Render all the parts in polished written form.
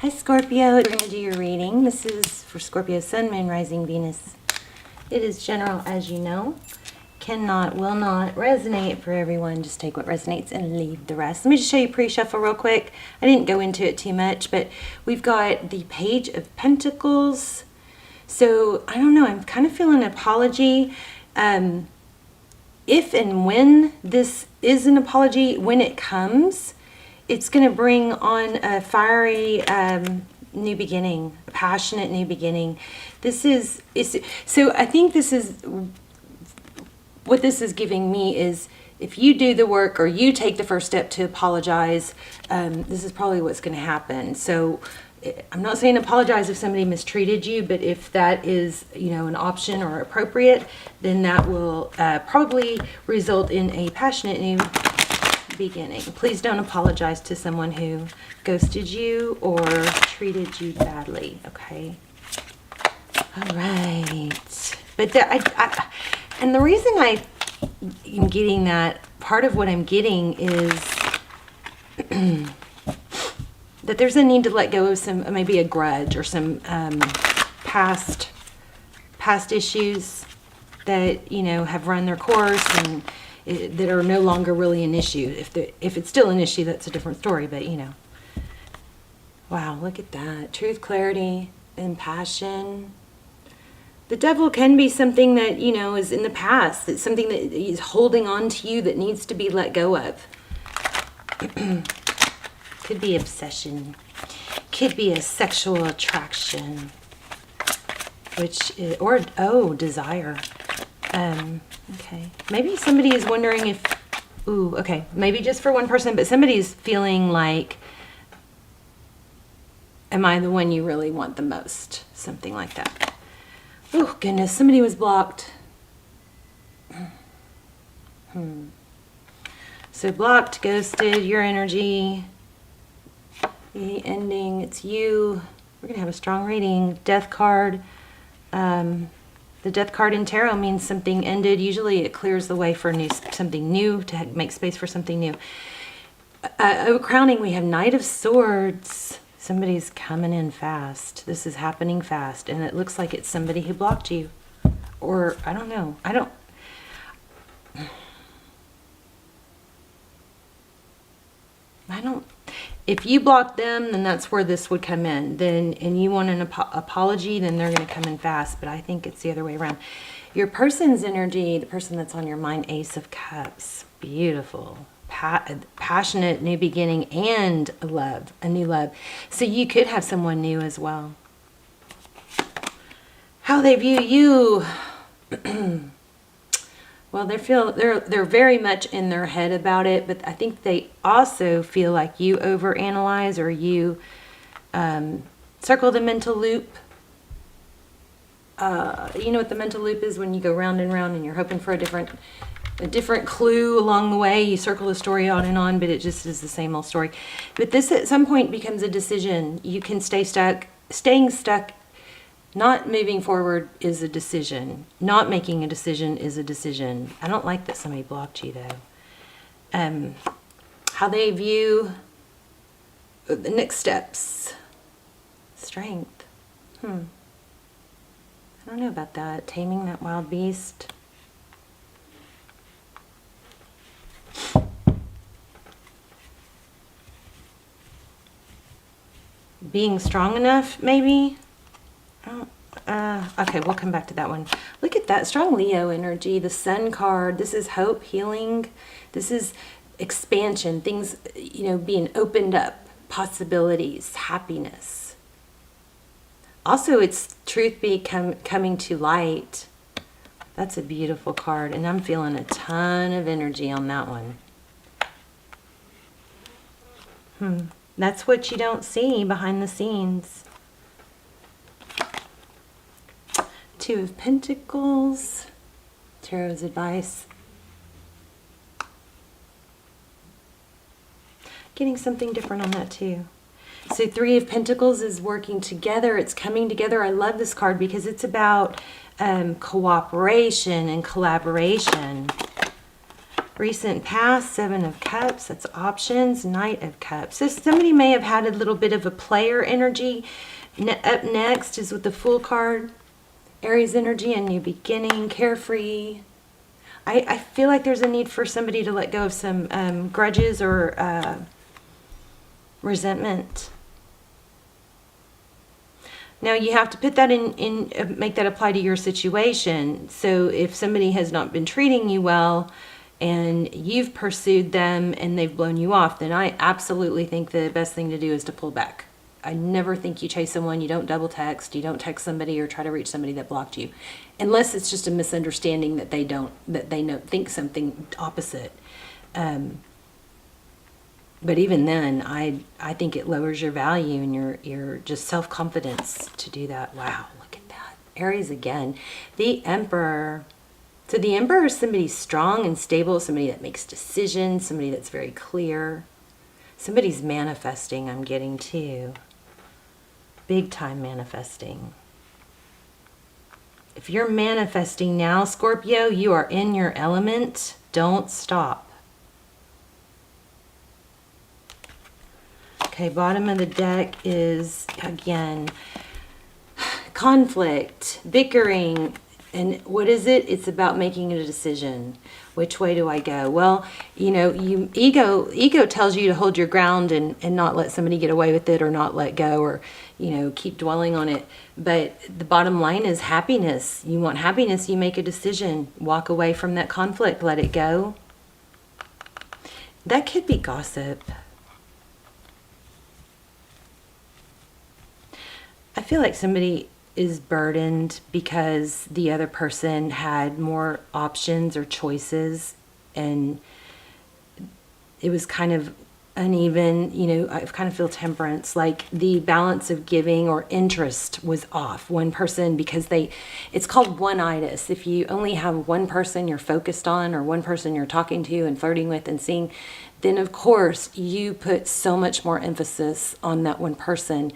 Hi Scorpio, we're going to do your reading. This is for Scorpio Sun, Moon, Rising, Venus. It is general, as you know. Cannot, will not resonate for everyone. Just take what resonates and leave the rest. Let me just show you pre-shuffle real quick. I didn't go into it too much, but we've got the Page of Pentacles. So, I don't know, I'm kind of feeling an apology. If and when this is an apology, when it comes, it's going to bring on a fiery new beginning, a passionate new beginning. So I think this is, what this is giving me is, if you do the work or you take the first step to apologize, this is probably what's going to happen. So I'm not saying apologize if somebody mistreated you, but if that is, you know, an option or appropriate, then that will probably result in a passionate new beginning. Please don't apologize to someone who ghosted you or treated you badly, okay? All right. But and the reason I'm getting that, part of what I'm getting is that there's a need to let go of some, maybe a grudge or some past issues that, you know, have run their course and that are no longer really an issue. If it's still an issue, that's a different story, but you know. Wow, look at that. Truth, clarity, and passion. The devil can be something that, you know, is in the past. It's something that is holding on to you that needs to be let go of. Could be obsession. Could be a sexual attraction. Desire. Okay. Maybe somebody is wondering if, maybe just for one person, but somebody's feeling like, am I the one you really want the most? Something like that. Oh, goodness, somebody was blocked. So blocked, ghosted, your energy, the ending, it's you. We're going to have a strong reading. Death card. The Death card in tarot means something ended. Usually it clears the way for something new, to make space for something new. Crowning, we have Knight of Swords. Somebody's coming in fast. This is happening fast. And it looks like it's somebody who blocked you. Or, I don't know. If you blocked them, then that's where this would come in. And you want an apology, then they're going to come in fast. But I think it's the other way around. Your person's energy, the person that's on your mind, Ace of Cups. Beautiful. Passionate new beginning and a new love. So you could have someone new as well. How they view you. Well, they're very much in their head about it, but I think they also feel like you overanalyze, or you circle the mental loop. You know what the mental loop is? When you go round and round and you're hoping for a different clue along the way. You circle the story on and on, but it just is the same old story. But this at some point becomes a decision. You can stay stuck. Staying stuck, not moving forward, is a decision. Not making a decision is a decision. I don't like that somebody blocked you, though. How they view the next steps. Strength. I don't know about that. Taming that wild beast. Being strong enough, maybe? Okay, we'll come back to that one. Look at that strong Leo energy, the Sun card. This is hope, healing. This is expansion, things, you know, being opened up, possibilities, happiness. Also, it's truth coming to light. That's a beautiful card, and I'm feeling a ton of energy on that one. That's what you don't see behind the scenes. Two of Pentacles, Tarot's advice. Getting something different on that too. So Three of Pentacles is working together. It's coming together. I love this card because it's about cooperation and collaboration. Recent past, Seven of Cups, that's options, Knight of Cups. So somebody may have had a little bit of a player energy. Up next is with the Fool card, Aries energy, a new beginning, carefree. I feel like there's a need for somebody to let go of some grudges or resentment. Now you have to put that in make that apply to your situation. So if somebody has not been treating you well and you've pursued them and they've blown you off, then I absolutely think the best thing to do is to pull back. I never think you chase someone, you don't double text, you don't text somebody or try to reach somebody that blocked you. Unless it's just a misunderstanding that they think something opposite. But even then, I think it lowers your value and your just self-confidence to do that. Wow, look at that. Aries again. The Emperor. So the Emperor is somebody strong and stable, somebody that makes decisions, somebody that's very clear. Somebody's manifesting, I'm getting too. Big time manifesting. If you're manifesting now, Scorpio, you are in your element. Don't stop. Okay, bottom of the deck is, again, conflict, bickering, and what is it? It's about making a decision. Which way do I go? Well, you know, ego tells you to hold your ground and not let somebody get away with it or not let go or, you know, keep dwelling on it. But the bottom line is happiness. You want happiness, you make a decision. Walk away from that conflict, let it go. That could be gossip. I feel like somebody is burdened because the other person had more options or choices and it was kind of uneven. You know, I kind of feel temperance, like the balance of giving or interest was off. One person, because it's called one-itis. If you only have one person you're focused on or one person you're talking to and flirting with and seeing, then of course you put so much more emphasis on that one person.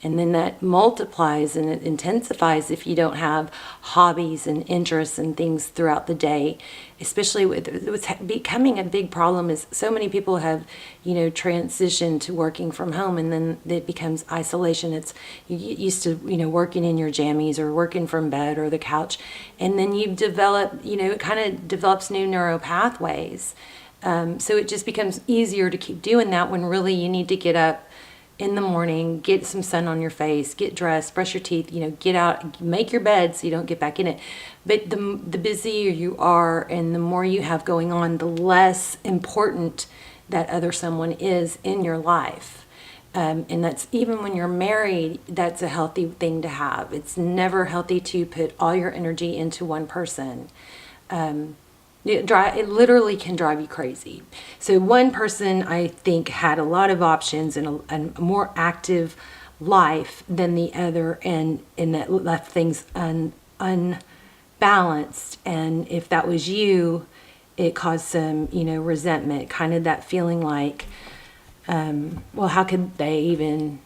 And then that multiplies and it intensifies if you don't have hobbies and interests and things throughout the day. Especially with what's becoming a big problem is so many people have, you know, transitioned to working from home, and then it becomes isolation. It's you get used to, you know, working in your jammies or working from bed or the couch, and then you develop, you know, it kind of develops new neural pathways. So it just becomes easier to keep doing that when really you need to get up in the morning, get some sun on your face, get dressed, brush your teeth, you know, get out, make your bed so you don't get back in it. But the busier you are and the more you have going on, the less important that other someone is in your life. And that's even when you're married, that's a healthy thing to have. It's never healthy to put all your energy into one person. It literally can drive you crazy. So one person, I think, had a lot of options and a more active life than the other, and that left things unbalanced. And if that was you, it caused some, you know, resentment, kind of that feeling like, well, how could they even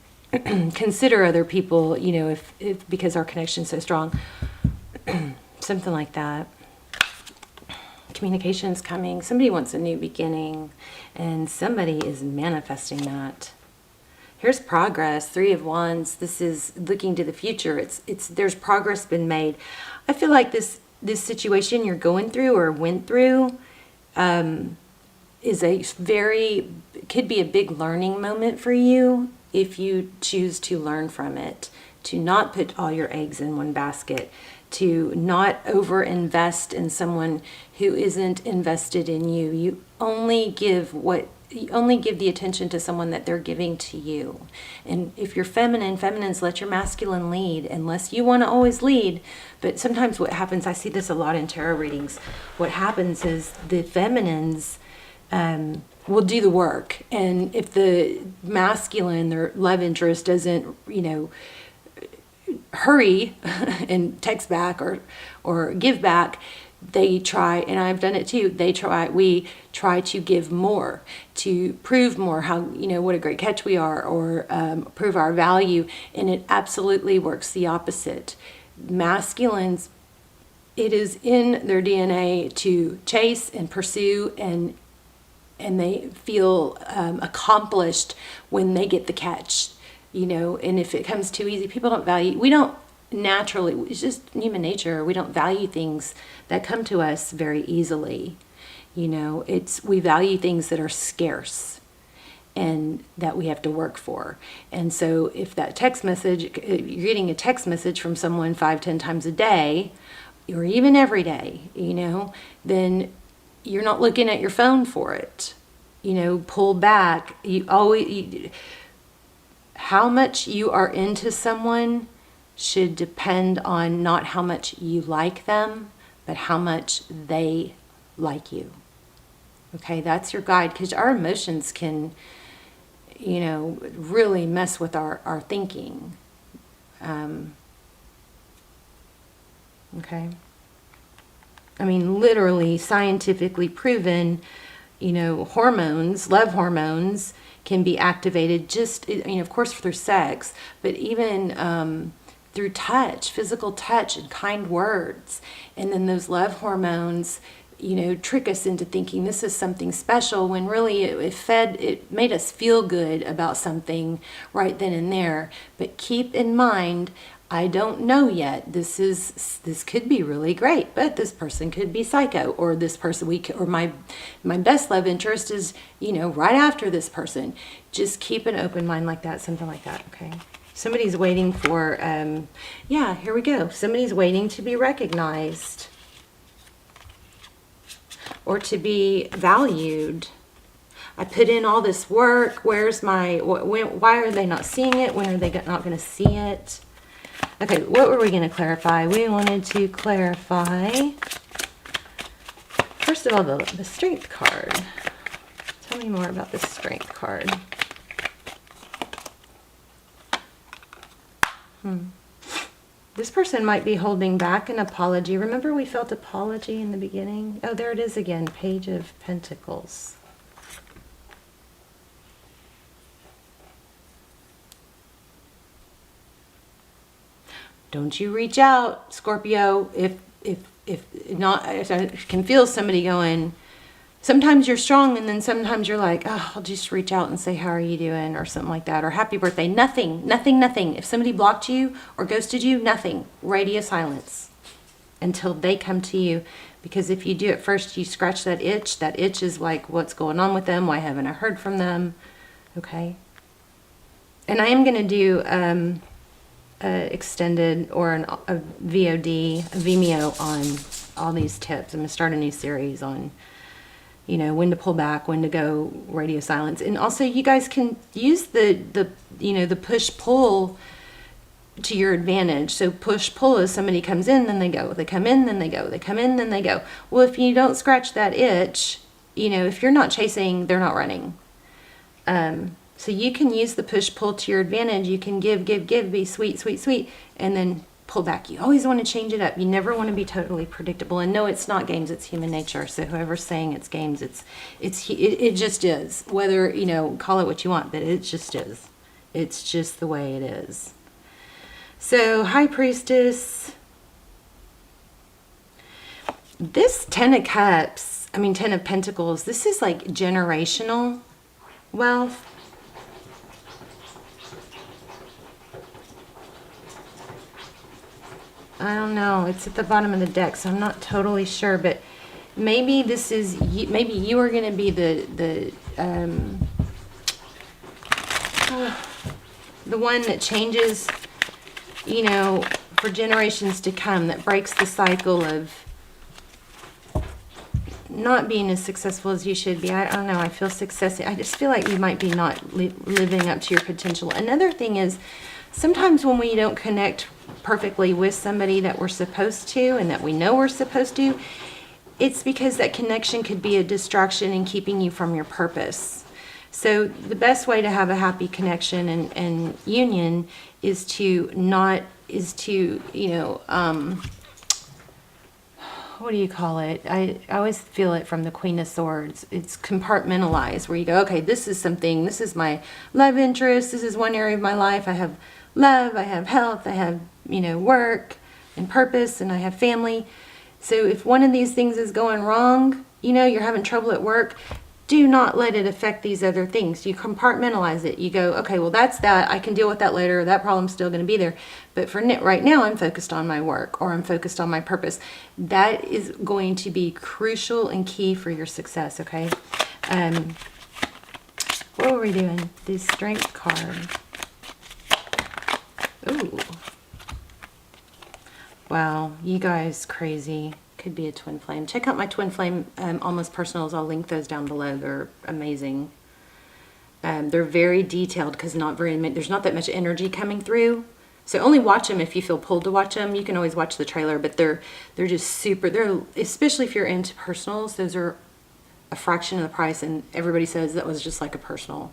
consider other people, you know, if because our connection's so strong, something like that. Communication's coming. Somebody wants a new beginning, and somebody is manifesting that. Here's progress. 3 of Wands. This is looking to the future. There's progress been made. I feel like this situation you're going through or went through is could be a big learning moment for you if you choose to learn from it, to not put all your eggs in one basket, to not over-invest in someone who isn't invested in you. You only give the attention to someone that they're giving to you. And if you're feminines, let your masculine lead, unless you want to always lead. But sometimes what happens, I see this a lot in tarot readings, what happens is the feminines will do the work. And if the masculine, their love interest doesn't, you know, hurry and text back or give back, they try, and I've done it too, we try to give more, to prove more how, you know, what a great catch we are, or prove our value, and it absolutely works the opposite. Masculines, it is in their DNA to chase and pursue, and they feel accomplished when they get the catch, you know. And if it comes too easy, people don't value, we don't naturally, it's just human nature, we don't value things that come to us very easily, you know. We value things that are scarce and that we have to work for. And so if that text message, you're getting a text message from someone 5-10 times a day, or even every day, you know, then you're not looking at your phone for it. You know, pull back. How much you are into someone should depend on not how much you like them, but how much they like you. Okay, that's your guide, because our emotions can, you know, really mess with our thinking. Okay. I mean, literally, scientifically proven, you know, hormones, love hormones, can be activated just, I mean, of course, through sex, but even through touch, physical touch and kind words. And then those love hormones, you know, trick us into thinking this is something special, when really it made us feel good about something right then and there. But keep in mind, I don't know yet. This could be really great, but this person could be psycho, or this person or my best love interest is, you know, right after this person. Just keep an open mind like that, something like that. Okay. Somebody's waiting for, yeah, here we go. Somebody's waiting to be recognized or to be valued. I put in all this work. Where's my, why are they not seeing it? When are they not going to see it? Okay, what were we going to clarify? We wanted to clarify, first of all, the Strength card. Tell me more about the Strength card. This person might be holding back an apology. Remember we felt apology in the beginning? Oh, there it is again, Page of Pentacles. Don't you reach out, Scorpio, if not. I can feel somebody going, sometimes you're strong, and then sometimes you're like, oh, I'll just reach out and say, how are you doing, or something like that, or happy birthday. Nothing. If somebody blocked you or ghosted you, nothing. Radio silence until they come to you. Because if you do it first, you scratch that itch. That itch is like, what's going on with them? Why haven't I heard from them? Okay. And I am going to do extended or a VOD, a Vimeo on all these tips. I'm going to start a new series on, you know, when to pull back, when to go radio silence. And also you guys can use the you know, the push-pull to your advantage. So push-pull is somebody comes in, then they go. They come in, then they go. They come in, then they go. Well, if you don't scratch that itch, you know, if you're not chasing, they're not running. So you can use the push-pull to your advantage. You can give, be sweet, and then pull back. You always want to change it up. You never want to be totally predictable. And no, it's not games. It's human nature. So whoever's saying it's games, it just is. Whether, you know, call it what you want, but it just is. It's just the way it is. So, High Priestess. This 10 of Cups, I mean 10 of Pentacles, this is like generational wealth. I don't know. It's at the bottom of the deck, so I'm not totally sure. But maybe this is, maybe you are going to be the one that changes, you know, for generations to come, that breaks the cycle of not being as successful as you should be. I don't know. I feel success. I just feel like you might be not living up to your potential. Another thing is, sometimes when we don't connect perfectly with somebody that we're supposed to and that we know we're supposed to, it's because that connection could be a distraction in keeping you from your purpose. So the best way to have a happy connection and union is to, you know, what do you call it? I always feel it from the Queen of Swords. It's compartmentalized, where you go, okay, this is something, this is my love interest, this is one area of my life. I have love, I have health, I have, you know, work and purpose, and I have family. So if one of these things is going wrong, you know, you're having trouble at work, do not let it affect these other things. You compartmentalize it. You go, okay, well, that's that. I can deal with that later. That problem's still going to be there. But for right now, I'm focused on my work, or I'm focused on my purpose. That is going to be crucial and key for your success, okay? What were we doing? The Strength card. Ooh. Wow, you guys crazy. Could be a twin flame. Check out my twin flame almost personals. I'll link those down below. They're amazing. They're very detailed because there's not that much energy coming through. So only watch them if you feel pulled to watch them. You can always watch the trailer, but they're just super. Especially if you're into personals, those are a fraction of the price, and everybody says that was just like a personal.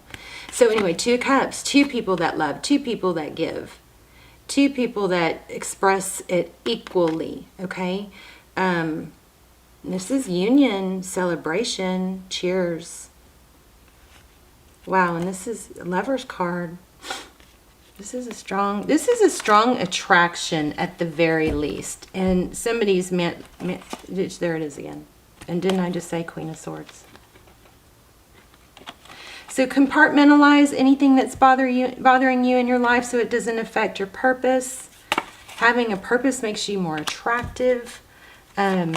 So anyway, 2 of Cups, 2 people that love, 2 people that give, 2 people that express it equally, okay? This is union, celebration, cheers. Wow, and this is Lover's card. This is a strong attraction at the very least. And somebody's there it is again. And didn't I just say Queen of Swords? So compartmentalize anything that's bothering you in your life so it doesn't affect your purpose. Having a purpose makes you more attractive. And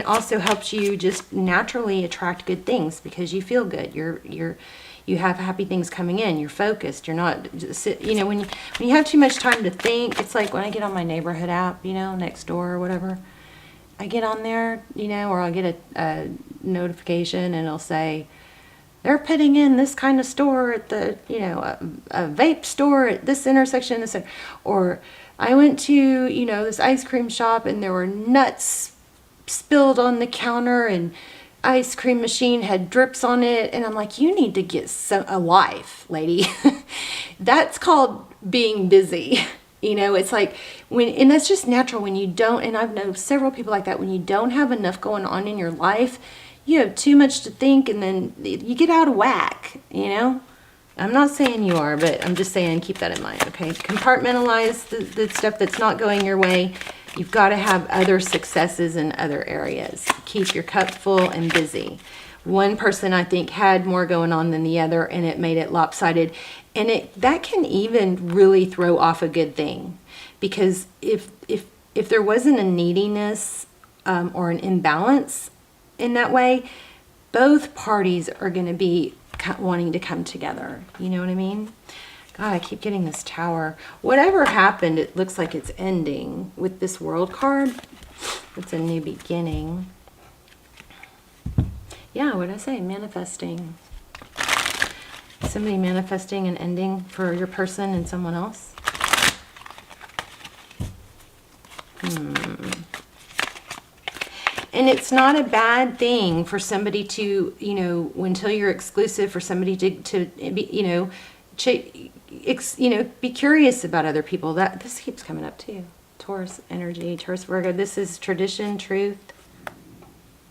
also helps you just naturally attract good things because you feel good. You have happy things coming in. You're focused. You're not just, you know, when you have too much time to think. It's like when I get on my neighborhood app, you know, Nextdoor or whatever. I get on there, you know, or I'll get a notification and it'll say they're putting in this kind of store at the, you know, a vape store at this intersection, or I went to, you know, this ice cream shop and there were nuts spilled on the counter and ice cream machine had drips on it. And I'm like, you need to get a life, lady. That's called being busy. You know, it's like and that's just natural when you don't, and I've known several people like that, when you don't have enough going on in your life, you have too much to think and then you get out of whack, you know? I'm not saying you are, but I'm just saying keep that in mind, okay? Compartmentalize the stuff that's not going your way. You've got to have other successes in other areas. Keep your cup full and busy. One person, I think, had more going on than the other, and it made it lopsided. And that can even really throw off a good thing. Because if there wasn't a neediness or an imbalance in that way, both parties are going to be wanting to come together. You know what I mean? God, I keep getting this Tower. Whatever happened, it looks like it's ending with this World card. It's a new beginning. Yeah, what did I say? Manifesting. Somebody manifesting an ending for your person and someone else. And it's not a bad thing for somebody to, you know, until you're exclusive, for somebody to be, you know, be curious about other people. This keeps coming up too. Taurus energy, Taurus, Virgo. This is tradition, truth.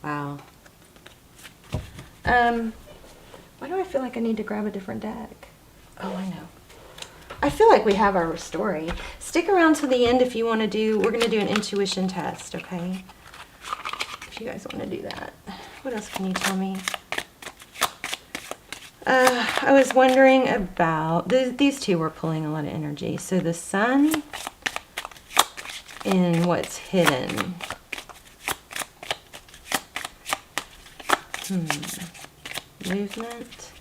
Wow. Why do I feel like I need to grab a different deck? Oh, I know. I feel like we have our story. Stick around to the end if you want to we're going to do an intuition test, okay? If you guys want to do that. What else can you tell me? I was wondering about, these two were pulling a lot of energy. So the Sun and what's hidden. Movement.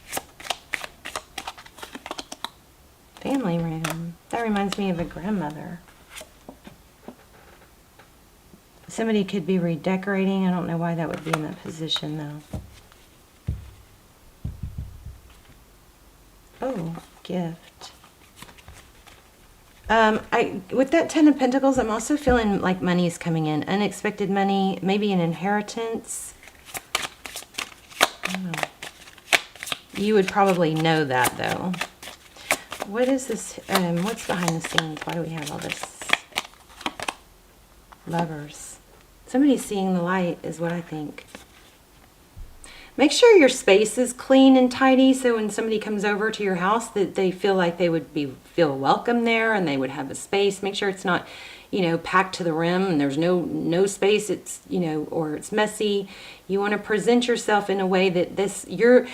Family room. That reminds me of a grandmother. Somebody could be redecorating. I don't know why that would be in that position though. Oh, gift. With that 10 of Pentacles, I'm also feeling like money is coming in. Unexpected money, maybe an inheritance. I don't know. You would probably know that though. What is this? What's behind the scenes? Why do we have all this? Lovers. Somebody's seeing the light is what I think. Make sure your space is clean and tidy so when somebody comes over to your house that they feel like they would feel welcome there and they would have a space. Make sure it's not, you know, packed to the rim and there's no space, it's, you know, or it's messy. You want to present yourself in a way that your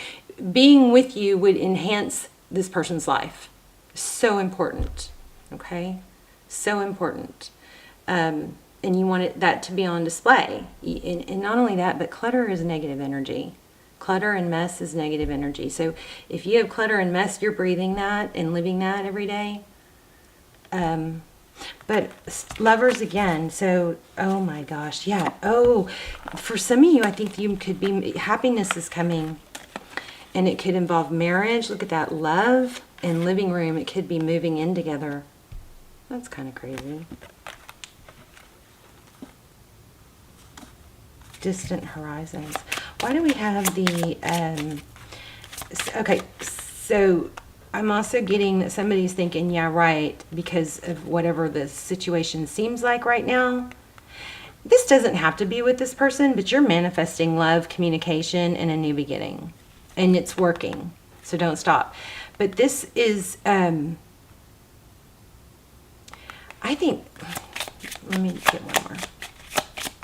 being with you would enhance this person's life. So important. Okay? So important. And you want that to be on display. And not only that, but clutter is negative energy. Clutter and mess is negative energy. So if you have clutter and mess, you're breathing that and living that every day. But lovers again, so, oh my gosh, yeah. Oh, for some of you, I think you could be, happiness is coming. And it could involve marriage. Look at that, love and living room. It could be moving in together. That's kind of crazy. Distant horizons. Why do we have the, okay, so I'm also getting that somebody's thinking, yeah, right, because of whatever the situation seems like right now. This doesn't have to be with this person, but you're manifesting love, communication, and a new beginning. And it's working, so don't stop. But this is, I think, let me get one more.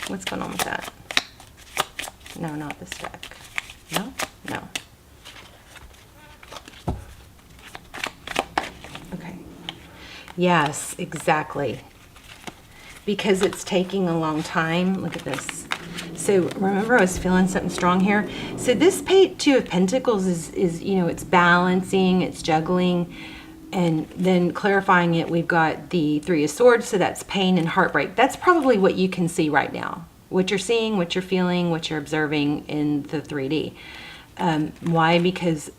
What's going on with that? No, not this deck. No? No. Okay. Yes, exactly. Because it's taking a long time. Look at this. So remember, I was feeling something strong here. So this Two of Pentacles is, you know, it's balancing, it's juggling, and then clarifying it, we've got the Three of Swords, so that's pain and heartbreak. That's probably what you can see right now. What you're seeing, what you're feeling, what you're observing in the 3D. Why? Because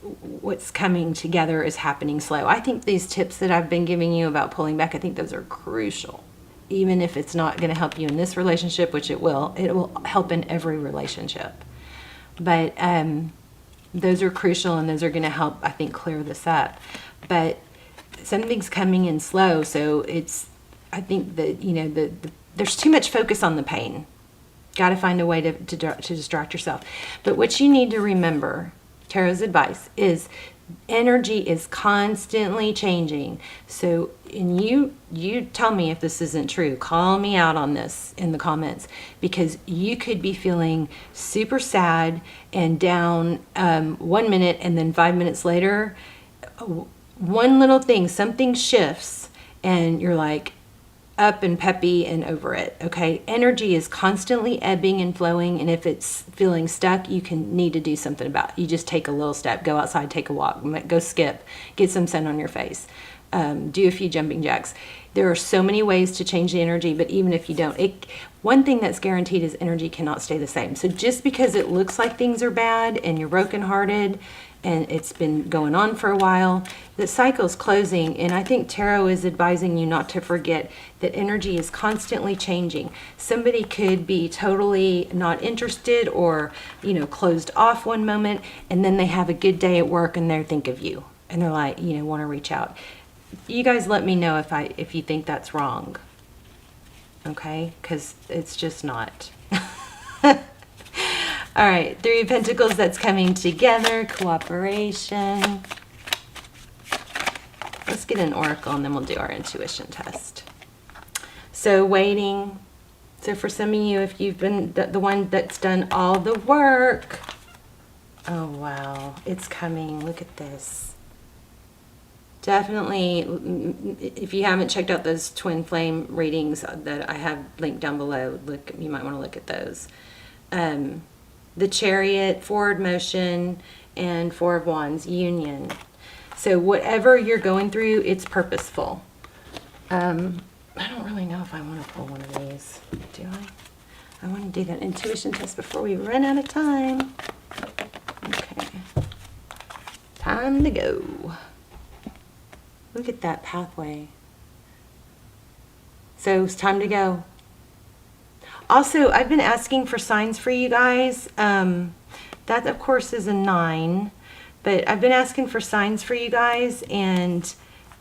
what's coming together is happening slow. I think these tips that I've been giving you about pulling back, I think those are crucial. Even if it's not going to help you in this relationship, which it will help in every relationship. But those are crucial, and those are going to help, I think, clear this up. But something's coming in slow, so it's, I think that, you know, there's too much focus on the pain. Got to find a way to distract yourself. But what you need to remember, Tarot's advice, is energy is constantly changing. So, and you tell me if this isn't true. Call me out on this in the comments, because you could be feeling super sad and down 1 minute, and then 5 minutes later, one little thing, something shifts, and you're like, up and peppy and over it. Okay, energy is constantly ebbing and flowing, and if it's feeling stuck, you need to do something about it. You just take a little step, go outside, take a walk, go skip, get some sun on your face, do a few jumping jacks. There are so many ways to change the energy, but even if you don't, one thing that's guaranteed is energy cannot stay the same. So just because it looks like things are bad and you're brokenhearted and it's been going on for a while, the cycle's closing. And I think Tarot is advising you not to forget that energy is constantly changing. Somebody could be totally not interested or, you know, closed off one moment, and then they have a good day at work and they think of you and they're like, you know, want to reach out. You guys let me know if you think that's wrong. Okay? Because it's just not. All right, Three of Pentacles, that's coming together, cooperation. Let's get an oracle and then we'll do our intuition test. So waiting. So for some of you, if you've been the one that's done all the work. Oh, wow. It's coming. Look at this. Definitely, if you haven't checked out those twin flame readings that I have linked down below, look, you might want to look at those. The Chariot, forward motion, and Four of Wands, union. So whatever you're going through, it's purposeful. I don't really know if I want to pull one of these, do I? I want to do that intuition test before we run out of time. Okay. Time to go. Look at that pathway. So it's time to go. Also, I've been asking for signs for you guys. That, of course, is a 9. But I've been asking for signs for you guys, and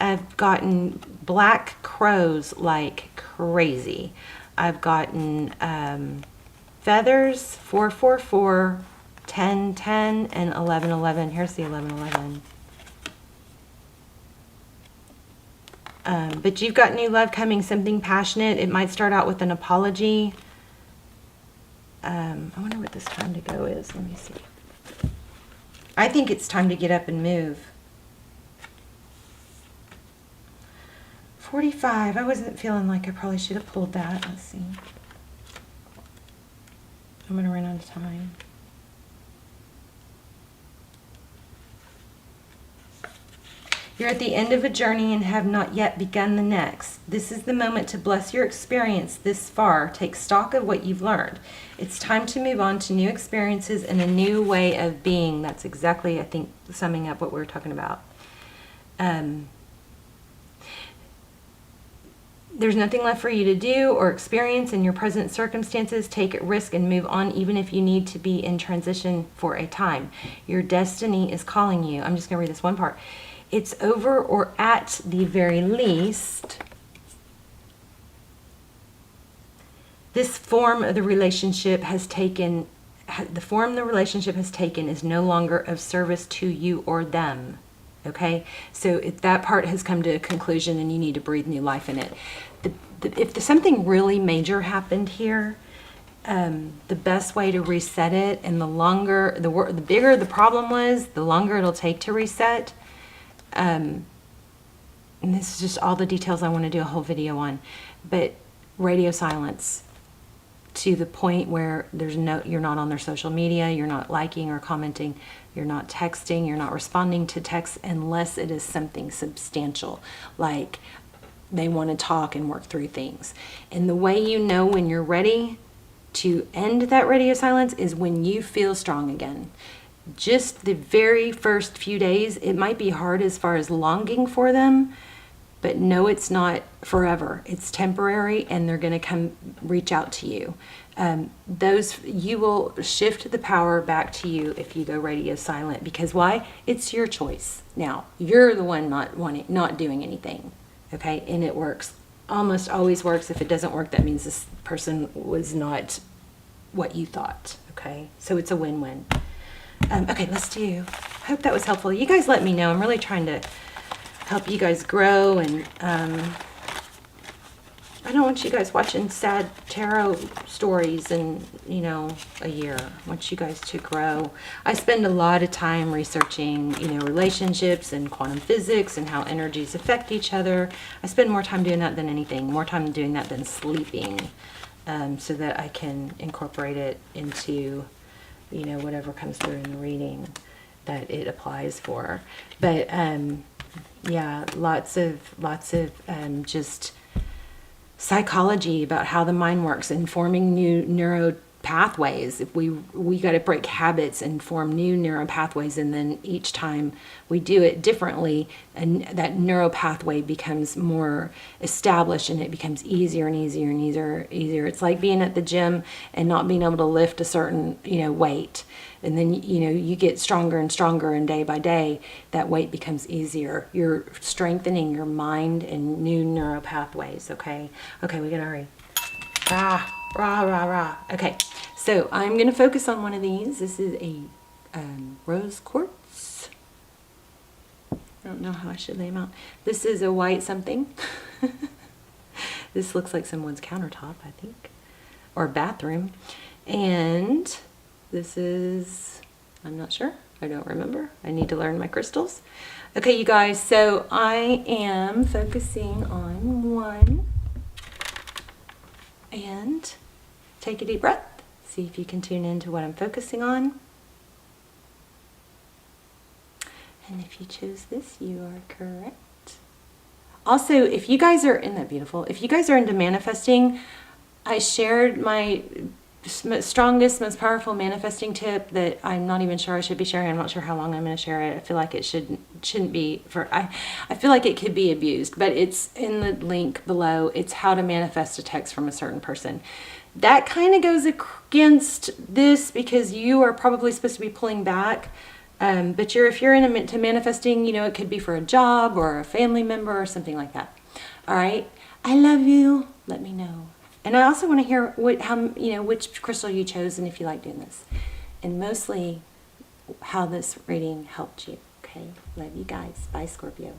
I've gotten black crows like crazy. I've gotten feathers, 444, 1010, and 1111. Here's the 1111. But you've got new love coming, something passionate. It might start out with an apology. I wonder what this time to go is. Let me see. I think it's time to get up and move. 45. I wasn't feeling like I probably should have pulled that. Let's see. I'm going to run out of time. You're at the end of a journey and have not yet begun the next. This is the moment to bless your experience this far. Take stock of what you've learned. It's time to move on to new experiences and a new way of being. That's exactly, I think, summing up what we were talking about. There's nothing left for you to do or experience in your present circumstances. Take a risk and move on, even if you need to be in transition for a time. Your destiny is calling you. I'm just going to read this one part. It's over, or at the very least, this form of the relationship has taken, the form the relationship has taken is no longer of service to you or them. Okay? So if that part has come to a conclusion and you need to breathe new life in it. If something really major happened here, the best way to reset it, and the bigger the problem was, the longer it'll take to reset. And this is just all the details I want to do a whole video on, but radio silence to the point where you're not on their social media, you're not liking or commenting, you're not texting, you're not responding to texts unless it is something substantial, like they want to talk and work through things. And the way you know when you're ready to end that radio silence is when you feel strong again. Just the very first few days, it might be hard as far as longing for them, but no, it's not forever. It's temporary, and they're going to come reach out to you. You will shift the power back to you if you go radio silent. Because why? It's your choice. Now, you're the one not doing anything. Okay, and it works. Almost always works. If it doesn't work, that means this person was not what you thought. Okay, so it's a win-win. Okay, let's do. Hope that was helpful. You guys let me know. I'm really trying to help you guys grow, and I don't want you guys watching sad tarot stories in, a year. I want you guys to grow. I spend a lot of time researching, relationships and quantum physics and how energies affect each other. I spend more time doing that than anything, more time doing that than sleeping, so that I can incorporate it into whatever comes through in the reading that it applies for. But yeah, lots of just psychology about how the mind works and forming new neuro pathways. If we got to break habits and form new neural pathways, and then each time we do it differently, and that neural pathway becomes more established, and it becomes easier and easier and easier. It's like being at the gym and not being able to lift a certain weight, and then you get stronger and stronger, and day by day that weight becomes easier. You're strengthening your mind and new neural pathways. Okay, we gotta hurry. Rah. Okay, so I'm going to focus on one of these. This is a rose quartz. I don't know how I should lay them out. This is a white something. This looks like someone's countertop, I think, or bathroom. And this is, I'm not sure. I don't remember. I need to learn my crystals. Okay, you guys, so I am focusing on one. And take a deep breath. See if you can tune into what I'm focusing on. And if you chose this, you are correct. Also, if you guys are, isn't that beautiful? If you guys are into manifesting, I shared my strongest, most powerful manifesting tip that I'm not even sure I should be sharing. I'm not sure how long I'm going to share it. I feel like it shouldn't be for, I feel like it could be abused, but it's in the link below. It's how to manifest a text from a certain person. That kind of goes against this because you are probably supposed to be pulling back. But if you're into manifesting, it could be for a job or a family member or something like that. All right. I love you. Let me know. And I also want to hear which crystal you chose and if you like doing this. And mostly how this reading helped you. Okay. Love you guys. Bye, Scorpio.